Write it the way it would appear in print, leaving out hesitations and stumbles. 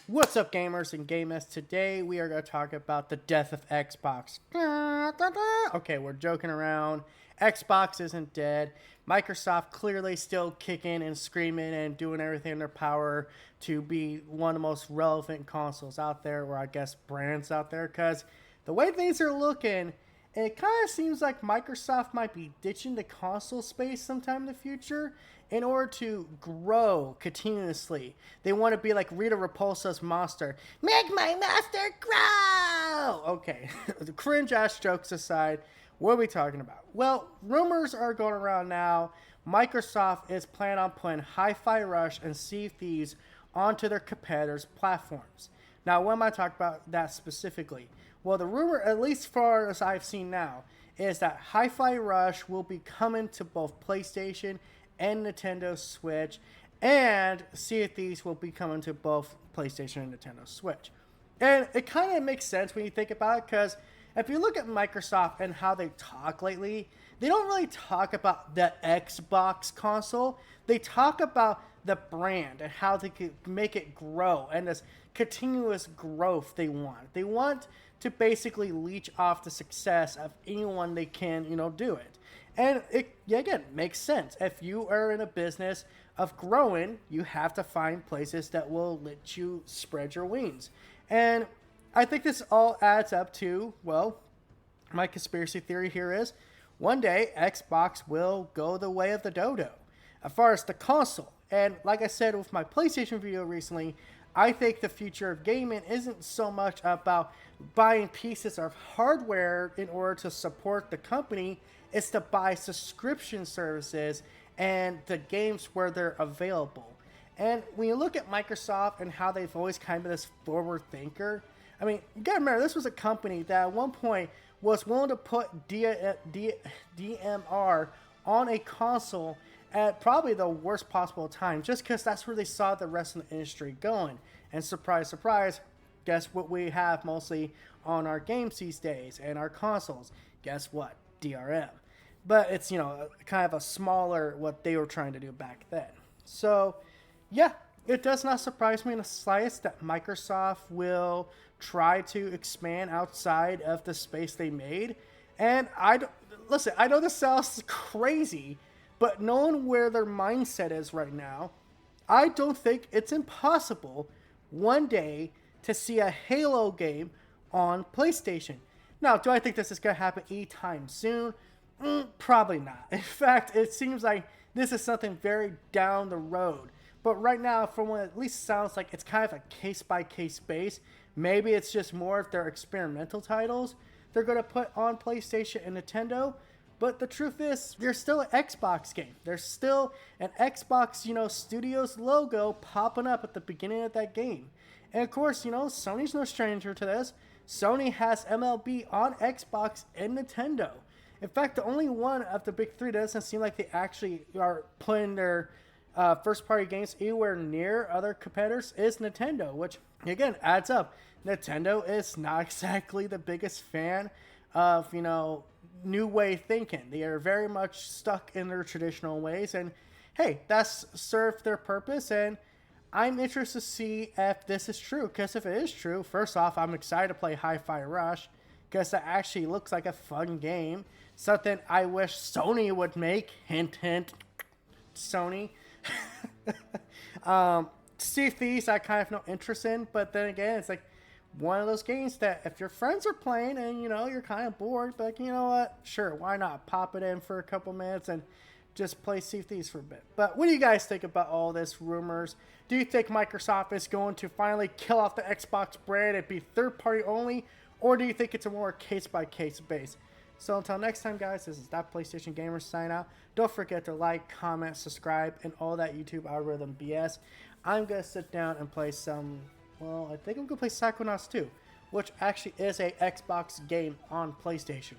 What's up, gamers and gamers? Today we are going to talk about the death of Xbox. Okay, we're joking around. Xbox isn't dead. Microsoft clearly still kicking and screaming and doing everything in their power to be one of the most relevant consoles out there, or I guess brands out there, because the way things are looking, it kind of seems like Microsoft might be ditching the console space sometime in the future in order to grow continuously. They want to be like Rita Repulsa's Monster. Make my monster grow! Okay, the cringe ass jokes aside, what are we talking about? Well, rumors are going around now. Microsoft is planning on putting Hi-Fi Rush and Sea of Thieves onto their competitors' platforms. Now, what am I talking about that specifically? Well, the rumor, at least far as I've seen now, is that Hi-Fi Rush will be coming to both PlayStation and Nintendo Switch, and Sea of Thieves will be coming to both PlayStation and Nintendo Switch. And it kind of makes sense when you think about it, because if you look at Microsoft and how they talk lately, they don't really talk about the Xbox console. They talk about the brand and how they could make it grow and this continuous growth they want. They want to basically leech off the success of anyone they can, do it. And it, again, makes sense. If you are in a business of growing, you have to find places that will let you spread your wings. And I think this all adds up to, well, my conspiracy theory here is one day Xbox will go the way of the dodo as far as the console. And like I said with my PlayStation video recently, I think the future of gaming isn't so much about buying pieces of hardware in order to support the company. It's to buy subscription services and the games where they're available. And when you look at Microsoft and how they've always kind of been this forward thinker, I mean, you gotta remember, this was a company that at one point was willing to put DMR on a console at probably the worst possible time, just because that's where they saw the rest of the industry going. And surprise, surprise, guess what we have mostly on our games these days and our consoles? Guess what? DRM. But it's, kind of a smaller what they were trying to do back then. So, yeah, it does not surprise me in the slightest that Microsoft will try to expand outside of the space they made. And listen, I know this sounds crazy, but knowing where their mindset is right now, I don't think it's impossible one day to see a Halo game on PlayStation. Now, do I think this is going to happen anytime soon? Probably not. In fact, it seems like this is something very down the road. But right now, from what it at least sounds like, it's kind of a case-by-case base. Maybe it's just more of their experimental titles they're going to put on PlayStation and Nintendo. But the truth is, there's still an Xbox game. There's still an Xbox, Studios logo popping up at the beginning of that game. And of course, Sony's no stranger to this. Sony has MLB on Xbox and Nintendo. In fact, the only one of the big three that doesn't seem like they actually are putting their first-party games anywhere near other competitors is Nintendo, which, again, adds up. Nintendo is not exactly the biggest fan of, new way thinking. They are very much stuck in their traditional ways, and hey, that's served their purpose, and I'm interested to see if this is true, because if it is true, first off, I'm excited to play Hi-Fi Rush, because that actually looks like a fun game, something I wish Sony would make, hint, hint, Sony. Sea of Thieves, I kind of have no interest in, but then again, it's like one of those games that if your friends are playing and you're kind of bored, but like, you know what, sure, why not pop it in for a couple minutes and just play Sea of Thieves for a bit. But what do you guys think about all this rumors? Do you think Microsoft is going to finally kill off the Xbox brand and be third party only, or do you think it's a more case by case base? So until next time, guys, this is That PlayStation Gamer sign out. Don't forget to like, comment, subscribe, and all that YouTube algorithm BS. I'm going to sit down and play some, well, I think I'm going to play Psychonauts 2, which actually is a Xbox game on PlayStation.